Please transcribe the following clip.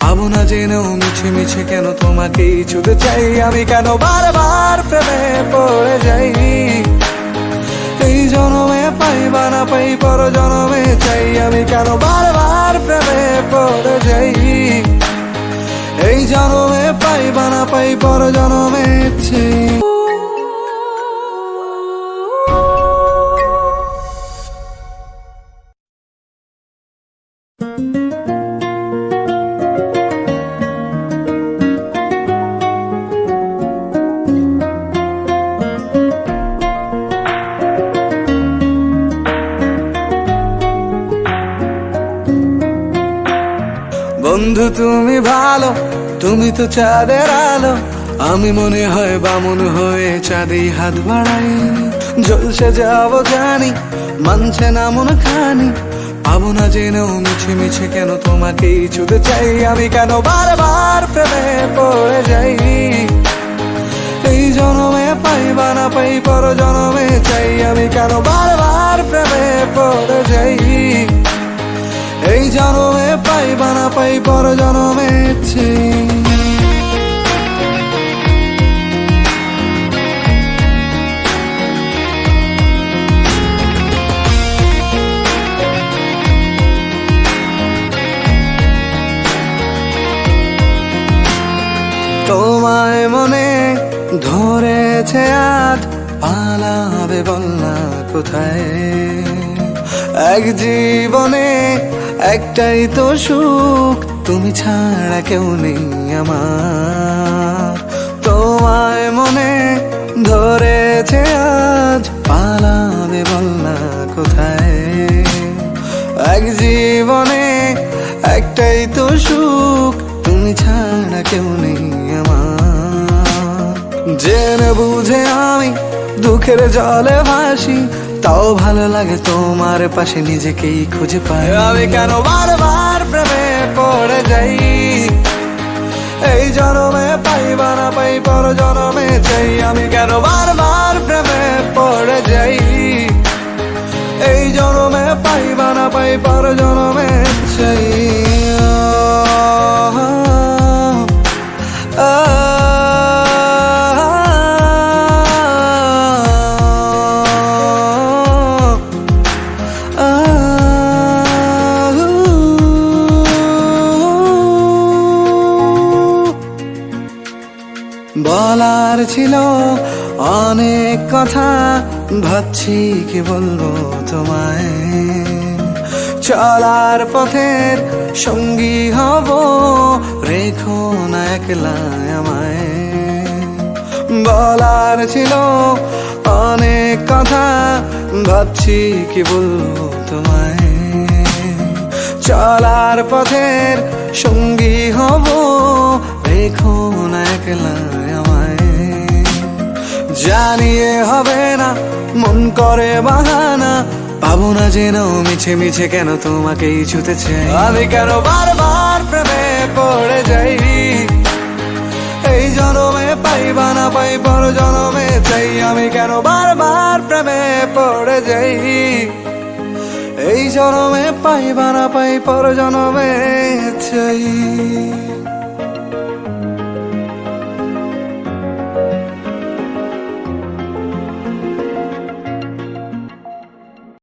পাবো না জেনেও মিছে মিছে কেন তোমাকেই ছুঁতে চাই আমি, কেন বারবার প্রেমে পড়ে যাই। এই জনমে পাই বা না পাই পর জনমে চাই আমি, কেন বারবার প্রেমে পড়ে যাই। এই জনমে পাই বা না পাই পর জনমে চাই। বন্ধু তুমি ভালো, তুমি তো চাঁদের আলো, আমি মনে হয় বামন হয়ে চাঁদেই হাত বাড়াই। জ্বলছে যাব জানি, মানছে না মন খানি, পাবো না জেনেও মিছে মিছে কেন তোমাকেই ছুঁতে চাই আমি, কেন বারবার প্রেমে পড়ে যাই। এই জনমে পাই বা না পাই পর জনমে চাই আমি, কেন বারবার প্রেমে পড়ে যাই। এই জনমে পাই বা না পাই পর জনমে চাই। তোমায় মনে ধরেছে আজ, পালাবে বল না কোথায়। এক জীবনে একটাই তো সুখ, তুমি ছাড়া কেউ নেই আমার। তোমায় মনে ধরেছে আজ, পালাবে বল না কোথায়। এক জীবনে একটাই তো সুখ, তুমি ছাড়া কেউ নেই আমার। জেনে বুঝে আমি দুঃখের জলে ভাসি, তাও ভালো লাগে তোমার পাশে নিজেকেই খুঁজে পাই আমি, কেন বারবার প্রেমে পড়ে যাই। এই জনমে পাই বা না পাই পর জনমে চাই আমি, কেন বারবার প্রেমে পড়ে যাই। এই জনমে পাই বা না পাই পর জনমে চাই। বলার ছিল অনেক কথা, ভাবছি কি বলবো তোমায়। চলার পথের সঙ্গী হব, রেখো না একলা আমায়। বলার ছিল অনেক কথা, ভাবছি কি বলবো তোমায়। চলার পথের সঙ্গী হব, রেখো না একলা আমায়। জানিয়ে হবে না মন করে বাহানা, পাবো না জেনেও মিছে মিছে কেন তোমাকেই ছুঁতে চাই আমি, কেন বারবার প্রেমে পড়ে যাই। এই জনমে পাই বা না পাই পর জনমে চাই আমি, কেন বারবার প্রেমে পড়ে যাই। এই জনমে পাই বা না পাই পর জনমে চাই।